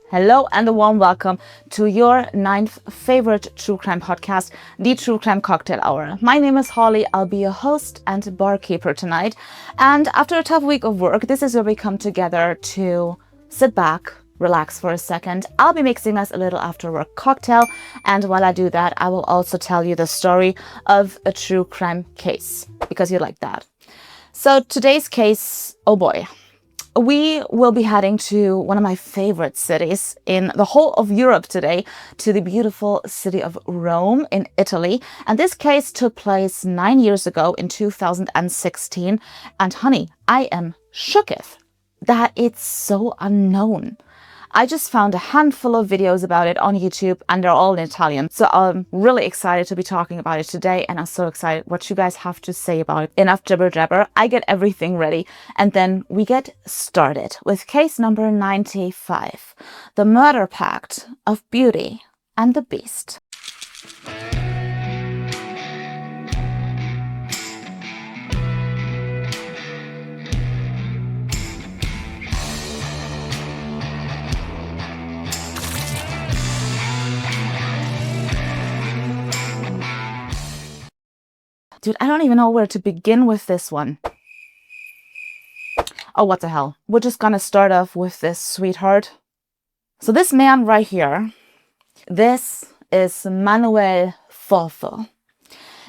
Hello and a warm welcome to your ninth favorite true crime podcast, the True Crime Cocktail Hour. My name is Holly. I'll be your host and barkeeper tonight. And after a tough week of work, this is where we come together to sit back, relax for a second. I'll be mixing us a little after work cocktail. And while I do that, I will also tell you the story of a true crime case because you like that. So today's case, oh boy. We will be heading to one of my favorite cities in the whole of Europe today, to the beautiful city of Rome in Italy. And this case took place 9 years ago in 2016. And honey, I am shooketh that it's so unknown. I just found a handful of videos about it on YouTube and they're all in Italian. So I'm really excited to be talking about it today, and I'm so excited what you guys have to say about it. Enough jibber jabber. I get everything ready and then we get started with case number 95, the murder pact of Beauty and the Beast. Dude, I don't even know where to begin with this one. Oh, what the hell. We're just gonna start off with this, sweetheart. So this man right here, this is Manuel Foffo.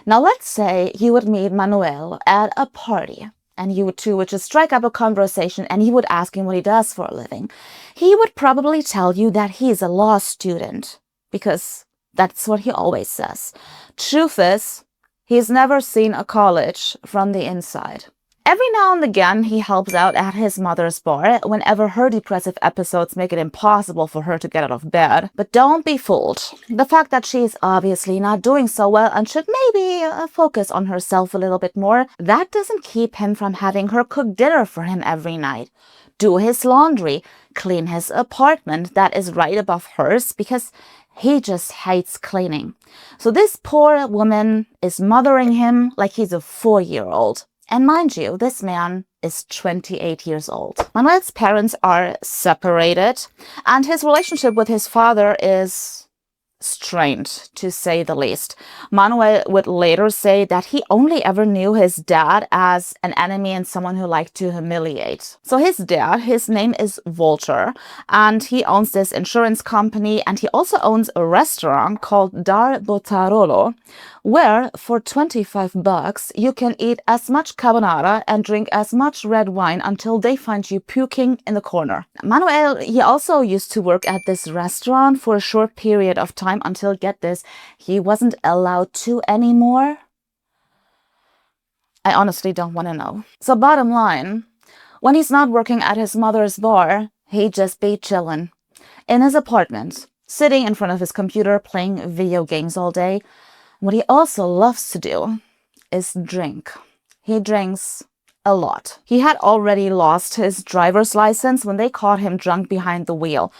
Now let's say you would meet Manuel at a party and you would two would just strike up a conversation and you would ask him what he does for a living. He would probably tell you that he's a law student because that's what he always says. Truth is, he's never seen a college from the inside. Every now and again, he helps out at his mother's bar whenever her depressive episodes make it impossible for her to get out of bed. But don't be fooled. The fact that she's obviously not doing so well and should maybe focus on herself a little bit more, that doesn't keep him from having her cook dinner for him every night, do his laundry, clean his apartment that is right above hers because he just hates cleaning. So this poor woman is mothering him like he's a 4-year-old. And mind you, this man is 28 years old. Manuel's parents are separated, and his relationship with his father is strained, to say the least. Manuel would later say that he only ever knew his dad as an enemy and someone who liked to humiliate. So his dad, his name is Walter, and he owns this insurance company, and he also owns a restaurant called Dar Botarolo, where for $25 you can eat as much carbonara and drink as much red wine until they find you puking in the corner. Manuel, he also used to work at this restaurant for a short period of time until, get this, he wasn't allowed to anymore. I honestly don't want to know. So bottom line, when he's not working at his mother's bar, he just be chillin' in his apartment, sitting in front of his computer playing video games all day. What he also loves to do is drink. He drinks a lot. He had already lost his driver's license when they caught him drunk behind the wheel.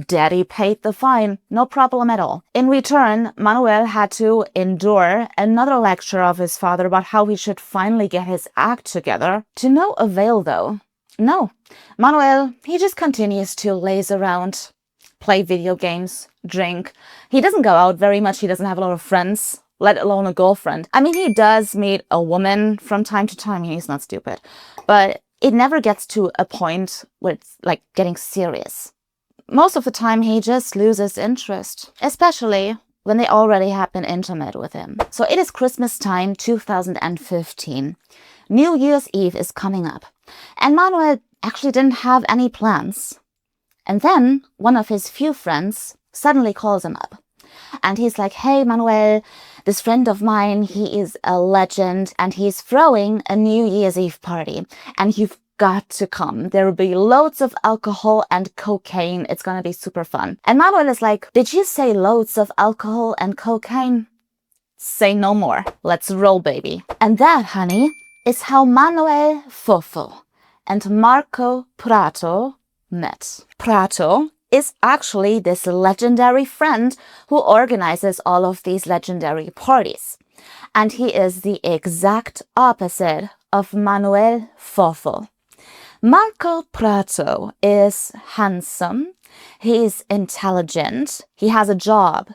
Daddy paid the fine, no problem at all. In return, Manuel had to endure another lecture of his father about how he should finally get his act together. To no avail though. No, Manuel, he just continues to laze around, play video games, drink. He doesn't go out very much. He doesn't have a lot of friends, let alone a girlfriend. I mean, he does meet a woman from time to time. He's not stupid. But it never gets to a point where it's like getting serious. Most of the time, he just loses interest, especially when they already have been intimate with him. So it is Christmas time, 2015. New Year's Eve is coming up. And Manuel actually didn't have any plans. And then one of his few friends suddenly calls him up. And he's like, hey, Manuel, this friend of mine, he is a legend and he's throwing a New Year's Eve party. And you've got to come. There will be loads of alcohol and cocaine. It's going to be super fun. And Manuel is like, did you say loads of alcohol and cocaine? Say no more. Let's roll, baby. And that, honey, is how Manuel Foffo and Marco Prato met. Prato is actually this legendary friend who organizes all of these legendary parties. And he is the exact opposite of Manuel Foffo. Marco Prato is handsome, He's intelligent. He has a job.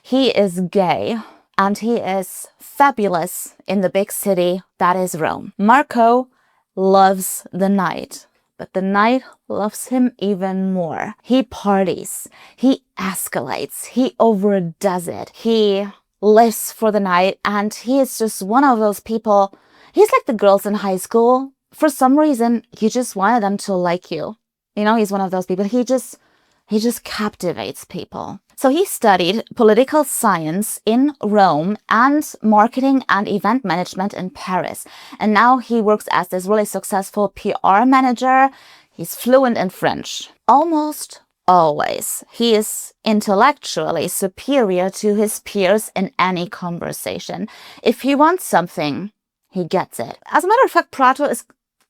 He is gay. And he is fabulous in the big city that is Rome. Marco loves the night, but the night loves him even more. He parties. He escalates. He overdoes it. He lives for the night, and he is just one of those people. He's like the girls in high school. For some reason, you just wanted them to like you. You know, he's one of those people. He just captivates people. So he studied political science in Rome and marketing and event management in Paris. And now he works as this really successful PR manager. He's fluent in French. Almost always, he is intellectually superior to his peers in any conversation. If he wants something, he gets it. As a matter of fact, Prato is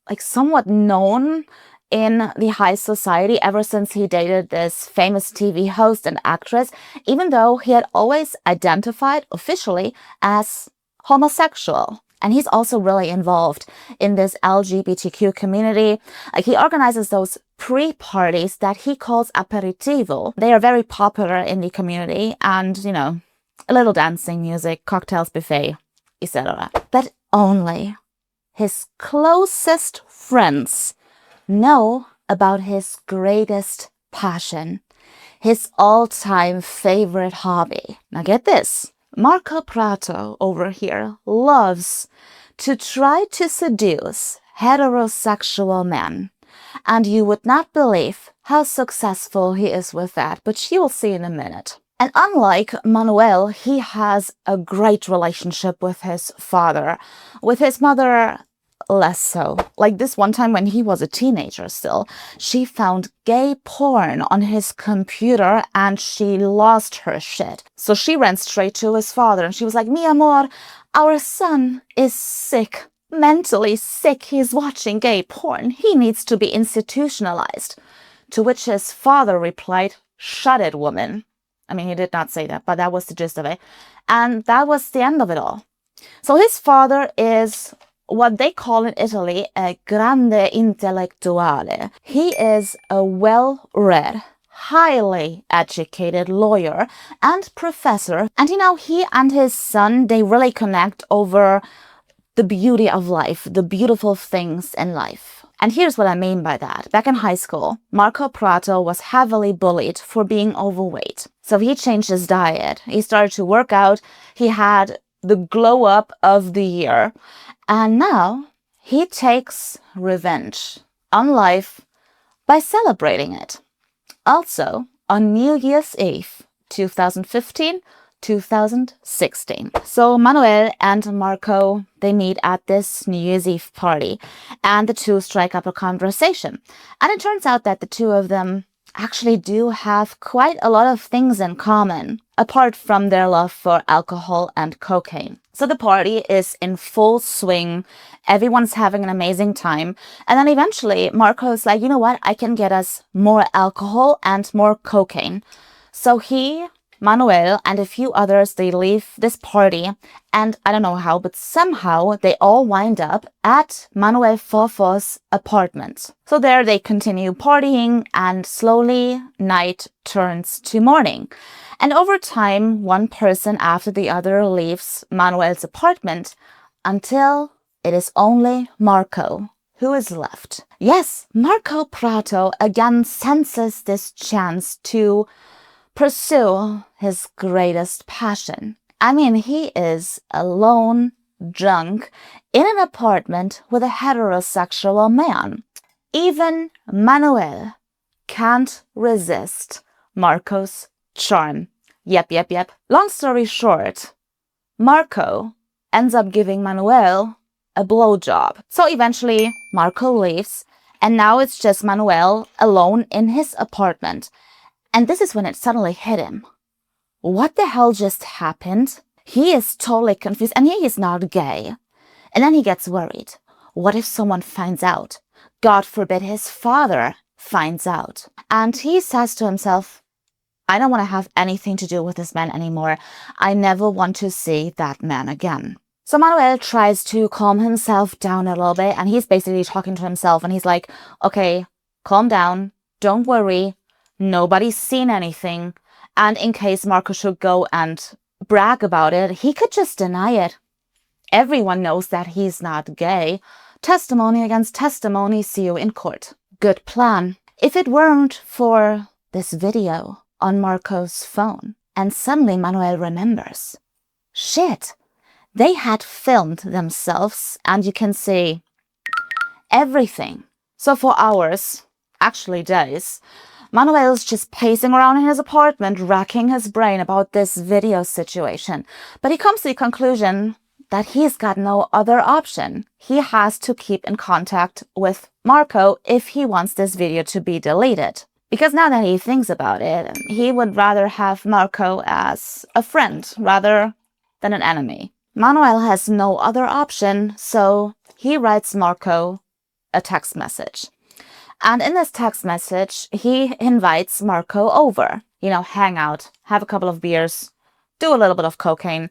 like somewhat known in the high society ever since he dated this famous TV host and actress, even though he had always identified officially as homosexual. And he's also really involved in this LGBTQ community. Like, he organizes those pre-parties that he calls aperitivo. They are very popular in the community, and, you know, a little dancing, music, cocktails, buffet, etc. But only his closest friends know about his greatest passion, his all-time favorite hobby. Now get this, Marco Prato over here loves to try to seduce heterosexual men. And you would not believe how successful he is with that, but you will see in a minute. And unlike Manuel, he has a great relationship with his father. With his mother, less so. Like this one time when he was a teenager still, she found gay porn on his computer and she lost her shit. So she ran straight to his father and she was like, "Mi amor, our son is sick, mentally sick. He's watching gay porn. He needs to be institutionalized." To which his father replied, "Shut it, woman." I mean, he did not say that, but that was the gist of it. And that was the end of it all. So his father is what they call in Italy a grande intellettuale. He is a well-read, highly educated lawyer and professor. And you know, he and his son, they really connect over the beauty of life, the beautiful things in life. And here's what I mean by that. Back in high school, Marco Prato was heavily bullied for being overweight. So he changed his diet. He started to work out. He had the glow up of the year. And now he takes revenge on life by celebrating it. Also, on New Year's Eve, 2015, 2016. So Manuel and Marco, they meet at this New Year's Eve party, and the two strike up a conversation. And it turns out that the two of them actually do have quite a lot of things in common, apart from their love for alcohol and cocaine. So the party is in full swing. Everyone's having an amazing time. And then eventually Marco's like, you know what? I can get us more alcohol and more cocaine. So he, Manuel, and a few others, they leave this party. And I don't know how, but somehow they all wind up at Manuel Foffo's apartment. So there they continue partying, and slowly night turns to morning. And over time, one person after the other leaves Manuel's apartment until it is only Marco who is left. Yes, Marco Prato again senses this chance to pursue his greatest passion. I mean, he is alone, drunk, in an apartment with a heterosexual man. Even Manuel can't resist Marco's charm. Yep. Long story short, Marco ends up giving Manuel a blowjob. So eventually, Marco leaves, and now it's just Manuel alone in his apartment. And this is when it suddenly hit him. What the hell just happened? He is totally confused, and he is not gay. And then he gets worried. What if someone finds out? God forbid his father finds out. And he says to himself, I don't want to have anything to do with this man anymore. I never want to see that man again. So Manuel tries to calm himself down a little bit, and he's basically talking to himself, and he's like, okay, calm down, don't worry, Nobody's seen anything. And in case Marco should go and brag about it, he could just deny it. Everyone knows that he's not gay. Testimony against testimony, see you in court. Good plan. If it weren't for this video on Marco's phone, and suddenly Manuel remembers. Shit, they had filmed themselves, and you can see everything. So for hours, actually days, Manuel's just pacing around in his apartment, racking his brain about this video situation. But he comes to the conclusion that he's got no other option. He has to keep in contact with Marco if he wants this video to be deleted. Because now that he thinks about it, he would rather have Marco as a friend rather than an enemy. Manuel has no other option, so he writes Marco a text message. And in this text message, he invites Marco over. Hang out, have a couple of beers, do a little bit of cocaine.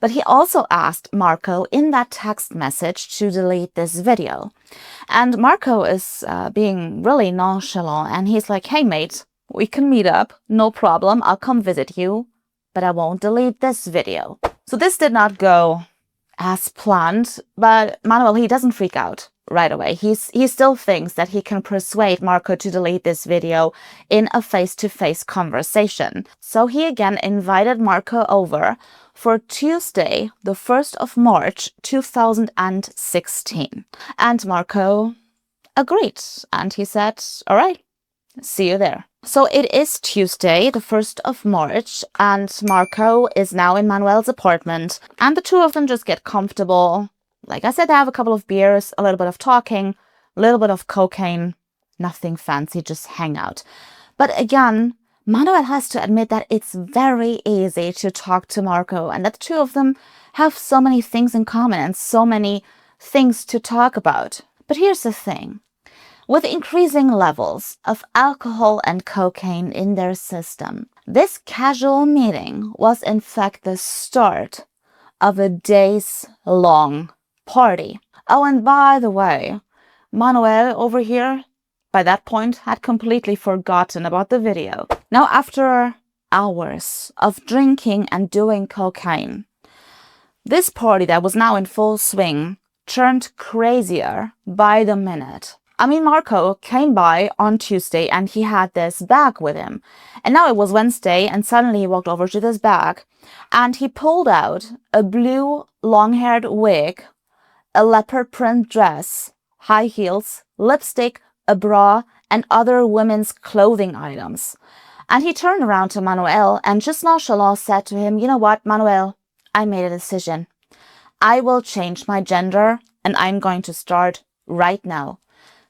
But he also asked Marco in that text message to delete this video. And Marco is being really nonchalant, and he's like, hey mate, we can meet up, no problem, I'll come visit you, but I won't delete this video. So this did not go as planned, but Manuel, he doesn't freak out right away. He still thinks that he can persuade Marco to delete this video in a face-to-face conversation. So he again invited Marco over for Tuesday, the 1st of March, 2016. And Marco agreed. And he said, all right, see you there. So it is Tuesday, the 1st of March, and Marco is now in Manuel's apartment. And the two of them just get comfortable. Like I said, they have a couple of beers, a little bit of talking, a little bit of cocaine, nothing fancy, just hang out. But again, Manuel has to admit that it's very easy to talk to Marco and that the two of them have so many things in common and so many things to talk about. But here's the thing. With increasing levels of alcohol and cocaine in their system, this casual meeting was in fact the start of a days-long party. Oh, and by the way, Manuel over here, by that point, had completely forgotten about the video. Now, after hours of drinking and doing cocaine, this party that was now in full swing turned crazier by the minute. I mean, Marco came by on Tuesday and he had this bag with him. And now it was Wednesday and suddenly he walked over to this bag and he pulled out a blue long-haired wig, a leopard print dress, high heels, lipstick, a bra, and other women's clothing items. And he turned around to Manuel and just nonchalant said to him, you know what, Manuel, I made a decision. I will change my gender and I'm going to start right now.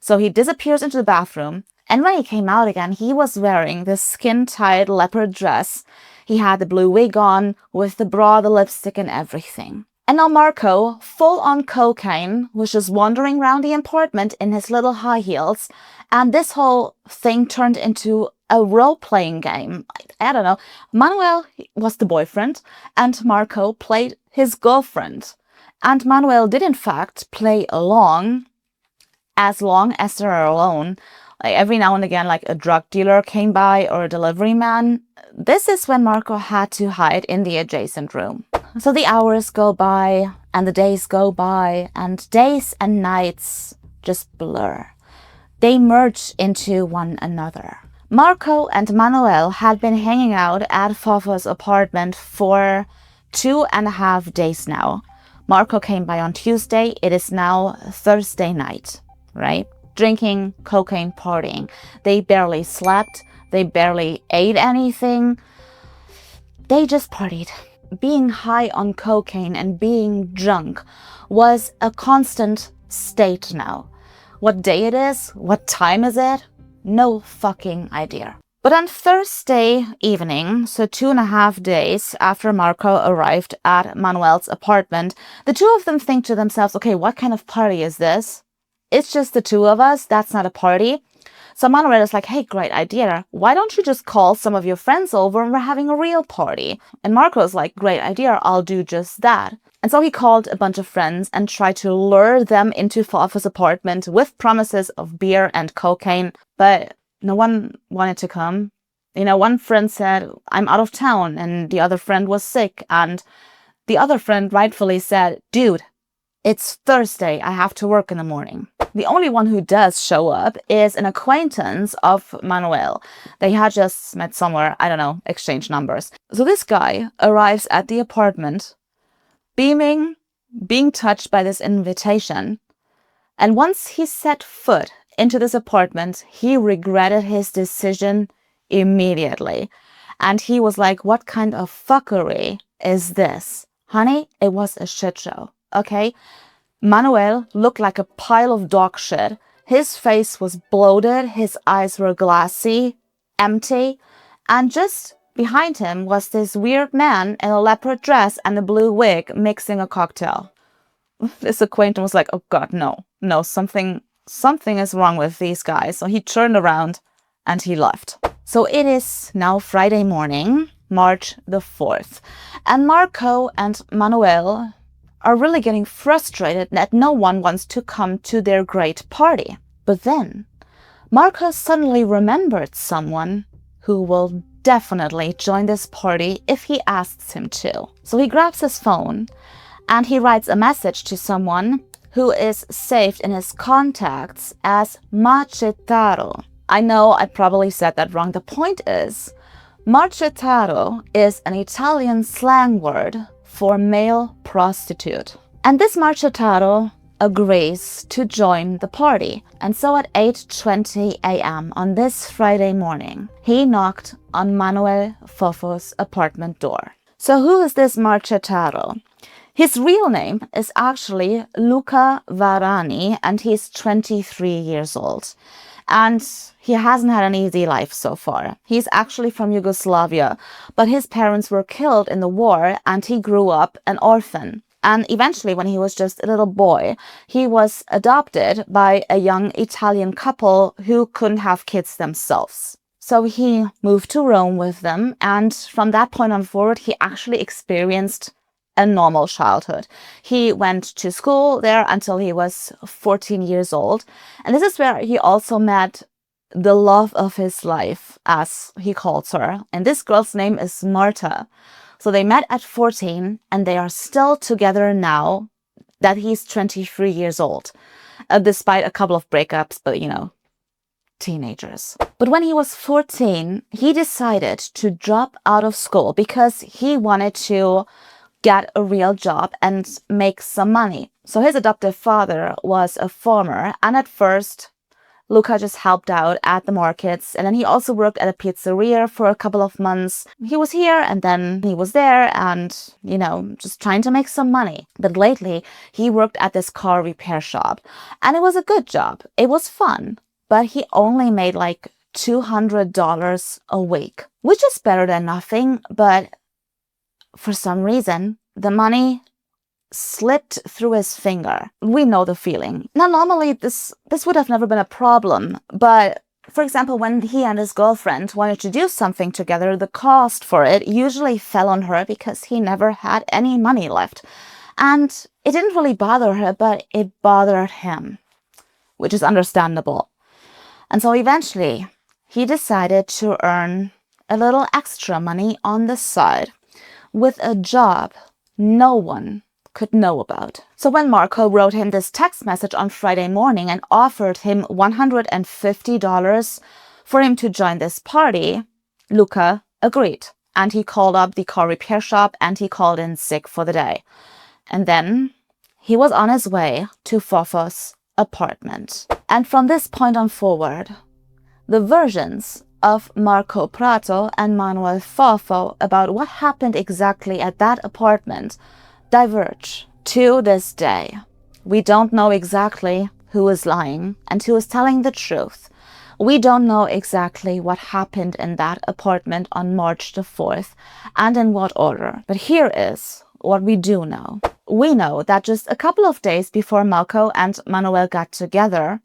So he disappears into the bathroom, and when he came out again, he was wearing this skin-tight leopard dress. He had the blue wig on with the bra, the lipstick, and everything. And now Marco, full on cocaine, was just wandering around the apartment in his little high heels, and this whole thing turned into a role-playing game. I don't know. Manuel was the boyfriend, and Marco played his girlfriend. And Manuel did in fact play along, as long as they're alone. Like every now and again, like a drug dealer came by or a delivery man. This is when Marco had to hide in the adjacent room. So the hours go by and the days go by and days and nights just blur. They merge into one another. Marco and Manuel had been hanging out at Foffo's apartment for 2.5 days now. Marco came by on Tuesday. It is now Thursday night. Right? Drinking, cocaine, partying. They barely slept. They barely ate anything. They just partied. Being high on cocaine and being drunk was a constant state now. What day it is? What time is it? No fucking idea. But on Thursday evening, so 2.5 days after Marco arrived at Manuel's apartment, the two of them think to themselves, okay, what kind of party is this? It's just the two of us. That's not a party. So Manuel is like, hey, great idea. Why don't you just call some of your friends over and we're having a real party? And Marco's like, great idea. I'll do just that. And so he called a bunch of friends and tried to lure them into Foffo's apartment with promises of beer and cocaine. But No one wanted to come. You know, one friend said, I'm out of town, and the other friend was sick, and the other friend rightfully said, dude, it's Thursday, I have to work in the morning. The only one who does show up is an acquaintance of Manuel. They had just met somewhere, I don't know, exchanged numbers. So this guy arrives at the apartment, beaming, being touched by this invitation. And once he set foot into this apartment, he regretted his decision immediately. And he was like, what kind of fuckery is this? Honey, it was a shit show, okay? Manuel looked like a pile of dog shit. His face was bloated, his eyes were glassy, empty, and just behind him was this weird man in a leopard dress and a blue wig mixing a cocktail. This acquaintance was like, oh God, no, something is wrong with these guys. So he turned around and he left. So it is now Friday morning, March the 4th, and Marco and Manuel are really getting frustrated that no one wants to come to their great party. But then Marco suddenly remembered someone who will definitely join this party if he asks him to. So he grabs his phone and he writes a message to someone who is saved in his contacts as Machetaro. I know I probably said that wrong. The point is, Machetaro is an Italian slang word for male prostitute. And this Machetaro agrees to join the party. And so at 8:20 a.m. on this Friday morning, he knocked on Manuel Foffo's apartment door. So who is this Machetaro? His real name is actually Luca Varani, and he's 23 years old. And he hasn't had an easy life so far. He's actually from Yugoslavia, but his parents were killed in the war and he grew up an orphan. And eventually, when he was just a little boy, he was adopted by a young Italian couple who couldn't have kids themselves. So he moved to Rome with them, and from that point on forward, he actually experienced a normal childhood. He went to school there until he was 14 years old. And this is where he also met the love of his life, as he calls her. And this girl's name is Marta. So they met at 14 and they are still together now that he's 23 years old, despite a couple of breakups, but you know, teenagers. But when he was 14, he decided to drop out of school because he wanted to get a real job and make some money. So his adoptive father was a farmer, and at first Luca just helped out at the markets, and then he also worked at a pizzeria for a couple of months. He was here and then he was there and, you know, just trying to make some money. But lately he worked at this car repair shop, and it was a good job. It was fun, but he only made like $200 a week, which is better than nothing, but for some reason, the money slipped through his finger. We know the feeling. Now, normally this would have never been a problem, but for example, when he and his girlfriend wanted to do something together, the cost for it usually fell on her because he never had any money left. And it didn't really bother her, but it bothered him, which is understandable. And so eventually, he decided to earn a little extra money on the side with a job no one could know about. So when Marco wrote him this text message on Friday morning and offered him $150 for him to join this party, Luca agreed. And he called up the car repair shop and he called in sick for the day. And then he was on his way to Foffo's apartment. And from this point on forward, the versions of Marco Prato and Manuel Foffo about what happened exactly at that apartment diverge. To this day, we don't know exactly who is lying and who is telling the truth. We don't know exactly what happened in that apartment on March the 4th and in what order. But here is what we do know. We know that just a couple of days before Marco and Manuel got together,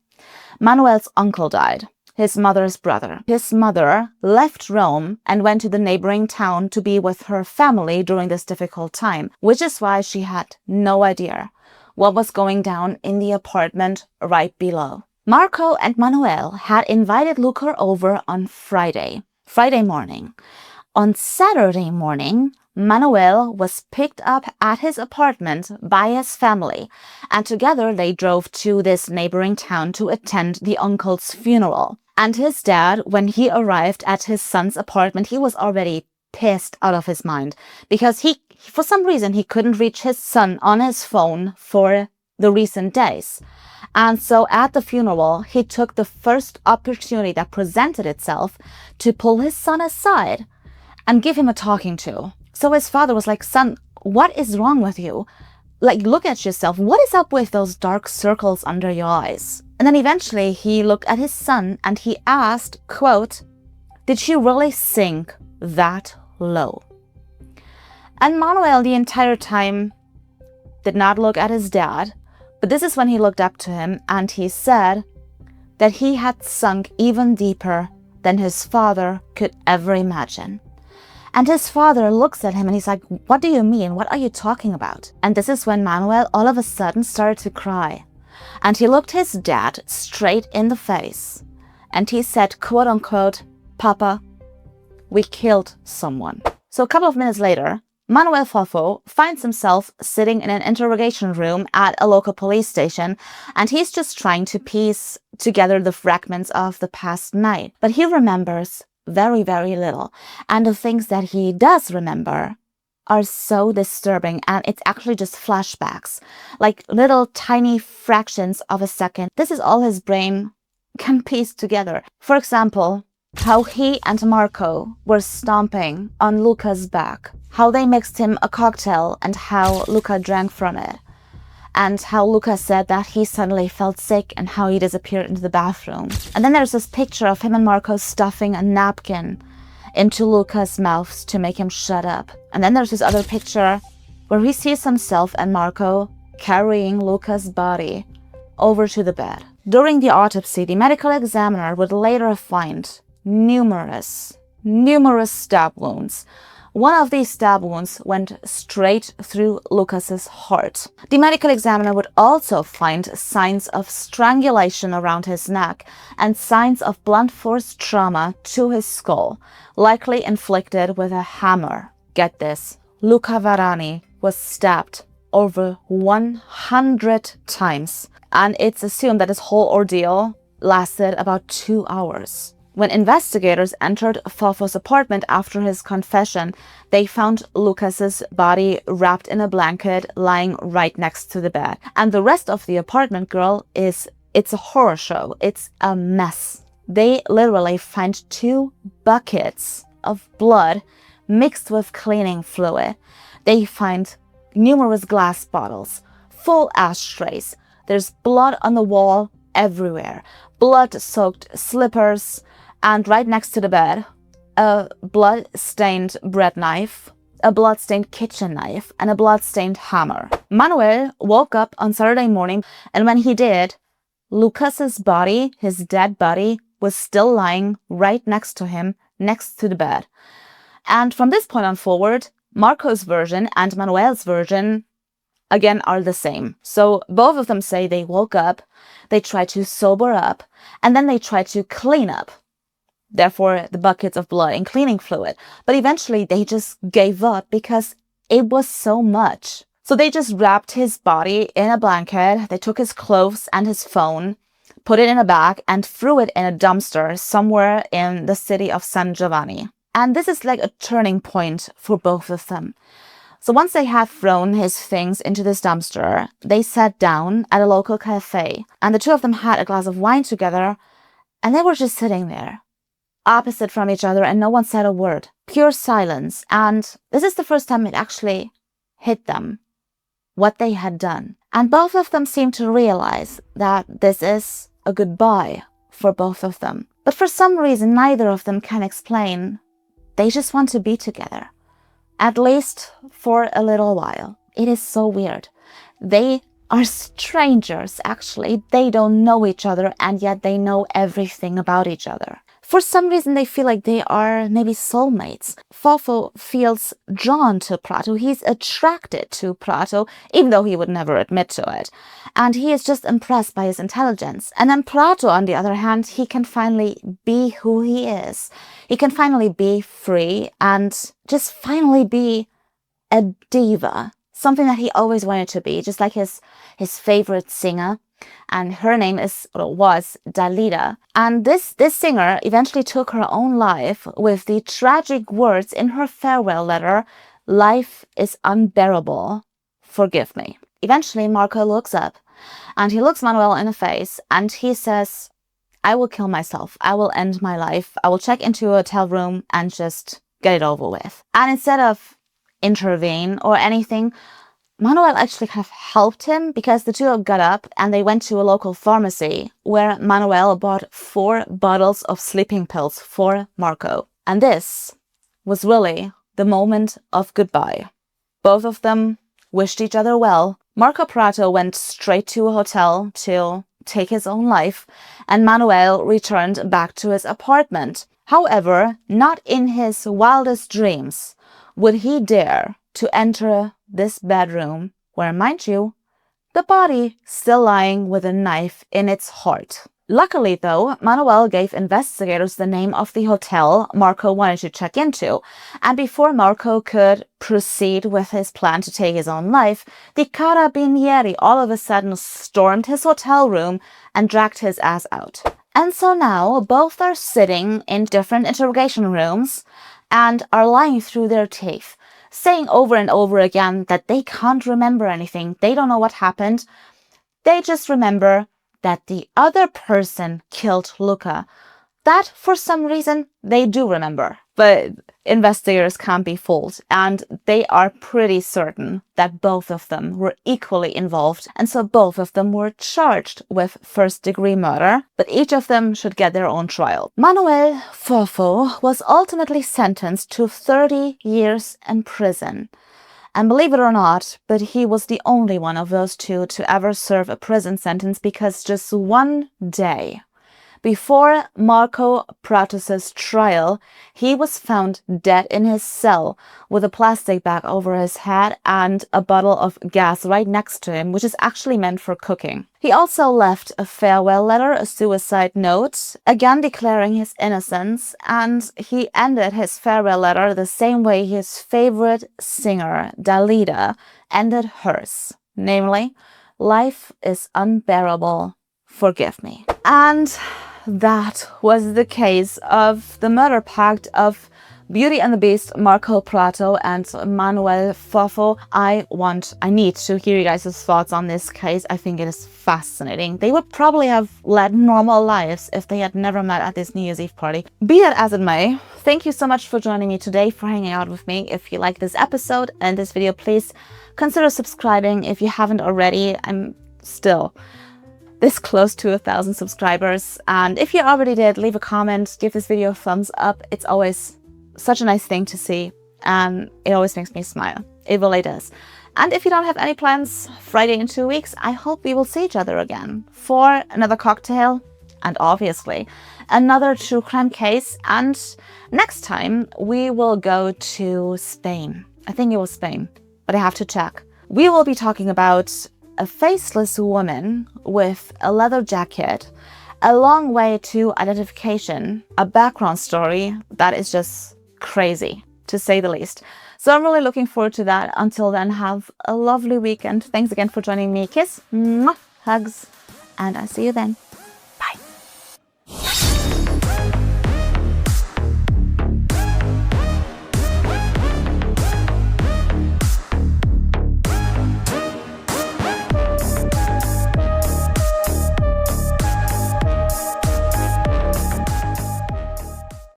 Manuel's uncle died. His mother's brother. His mother left Rome and went to the neighboring town to be with her family during this difficult time, which is why she had no idea what was going down in the apartment right below. Marco and Manuel had invited Luca over on Friday morning. On Saturday morning, Manuel was picked up at his apartment by his family, and together they drove to this neighboring town to attend the uncle's funeral. And his dad, when he arrived at his son's apartment, he was already pissed out of his mind because for some reason, he couldn't reach his son on his phone for the recent days. And so at the funeral, he took the first opportunity that presented itself to pull his son aside and give him a talking to. So his father was like, son, what is wrong with you? Like, look at yourself. What is up with those dark circles under your eyes? And then eventually he looked at his son and he asked, quote, did she really sink that low? And Manuel the entire time did not look at his dad, but this is when he looked up to him and he said that he had sunk even deeper than his father could ever imagine. And his father looks at him and he's like, what do you mean? What are you talking about? And this is when Manuel all of a sudden started to cry. And he looked his dad straight in the face. And he said, quote unquote, Papa, we killed someone. So a couple of minutes later, Manuel Foffo finds himself sitting in an interrogation room at a local police station, and he's just trying to piece together the fragments of the past night. But he remembers very, very little. And the things that he does remember are so disturbing, and it's actually just flashbacks, like little tiny fractions of a second. This is all his brain can piece together. For example, how he and Marco were stomping on Luca's back, how they mixed him a cocktail and how Luca drank from it, and how Luca said that he suddenly felt sick and how he disappeared into the bathroom. And then there's this picture of him and Marco stuffing a napkin into Luca's mouth to make him shut up. And then there's this other picture where he sees himself and Marco carrying Luca's body over to the bed. During the autopsy, the medical examiner would later find numerous stab wounds. One of these stab wounds went straight through Lucas's heart. The medical examiner would also find signs of strangulation around his neck and signs of blunt force trauma to his skull, likely inflicted with a hammer. Get this, Luca Varani was stabbed over 100 times, and it's assumed that this whole ordeal lasted about 2 hours. When investigators entered Foffo's apartment after his confession, they found Lucas's body wrapped in a blanket lying right next to the bed. And the rest of the apartment, girl, it's a horror show. It's a mess. They literally find 2 buckets of blood mixed with cleaning fluid. They find numerous glass bottles, full ashtrays. There's blood on the wall everywhere, blood-soaked slippers, and right next to the bed, a blood-stained bread knife, a blood-stained kitchen knife, and a blood-stained hammer. Manuel woke up on Saturday morning, and when he did, Lucas's body, his dead body, was still lying right next to him, next to the bed. And from this point on forward, Marco's version and Manuel's version, again, are the same. So both of them say they woke up, they tried to sober up, and then they tried to clean up. Therefore, the buckets of blood and cleaning fluid. But eventually, they just gave up because it was so much. So they just wrapped his body in a blanket, they took his clothes and his phone, put it in a bag, and threw it in a dumpster somewhere in the city of San Giovanni. And this is like a turning point for both of them. So once they had thrown his things into this dumpster, they sat down at a local cafe, and the two of them had a glass of wine together, and they were just sitting there, opposite from each other, and no one said a word. Pure silence. And this is the first time it actually hit them, what they had done. And both of them seem to realize that this is a goodbye for both of them. But for some reason, neither of them can explain. They just want to be together, at least for a little while. It is so weird. They are strangers, actually. They don't know each other, and yet they know everything about each other. For some reason, they feel like they are maybe soulmates. Foffo feels drawn to Prato. He's attracted to Prato, even though he would never admit to it. And he is just impressed by his intelligence. And then Prato, on the other hand, he can finally be who he is. He can finally be free and just finally be a diva. Something that he always wanted to be, just like his favorite singer. And her name was Dalida. And this singer eventually took her own life with the tragic words in her farewell letter, "Life is unbearable. Forgive me." Eventually, Marco looks up and he looks Manuel in the face and he says, "I will kill myself. I will end my life. I will check into a hotel room and just get it over with." And instead of intervene or anything, Manuel actually kind of helped him, because the two got up and they went to a local pharmacy where Manuel bought 4 bottles of sleeping pills for Marco. And this was really the moment of goodbye. Both of them wished each other well. Marco Prato went straight to a hotel to take his own life, and Manuel returned back to his apartment. However, not in his wildest dreams would he dare to enter this bedroom where, mind you, the body still lying with a knife in its heart. Luckily, though, Manuel gave investigators the name of the hotel Marco wanted to check into, and before Marco could proceed with his plan to take his own life, the carabinieri all of a sudden stormed his hotel room and dragged his ass out. And so now both are sitting in different interrogation rooms and are lying through their teeth, saying over and over again that they can't remember anything. They don't know what happened. They just remember that the other person killed Luca. That, for some reason, they do remember. But investigators can't be fooled, and they are pretty certain that both of them were equally involved, and so both of them were charged with first-degree murder, but each of them should get their own trial. Manuel Foffo was ultimately sentenced to 30 years in prison. And believe it or not, but he was the only one of those two to ever serve a prison sentence, because just one day before Marco Pratos' trial, he was found dead in his cell with a plastic bag over his head and a bottle of gas right next to him, which is actually meant for cooking. He also left a farewell letter, a suicide note, again declaring his innocence, and he ended his farewell letter the same way his favorite singer, Dalida, ended hers, namely, "Life is unbearable. Forgive me." And that was the case of the murder pact of Beauty and the Beast, Marco Prato and Manuel Foffo. I need to hear you guys' thoughts on this case. I think it is fascinating. They would probably have led normal lives if they had never met at this New Year's Eve party. Be that as it may, thank you so much for joining me today, for hanging out with me. If you like this episode and this video, please consider subscribing if you haven't already. I'm still this close to 1,000 subscribers, and if you already did, leave a comment, give this video a thumbs up. It's always such a nice thing to see, and it always makes me smile. It really does. And if you don't have any plans, Friday in 2 weeks, I hope we will see each other again for another cocktail and obviously another true crime case. And next time we will go to Spain. I think it was Spain, but I have to check. We will be talking about a faceless woman with a leather jacket, a long way to identification, a background story that is just crazy, to say the least. So I'm really looking forward to that. Until then, have a lovely weekend. Thanks again for joining me. Kiss, mwah, hugs, and I'll see you then.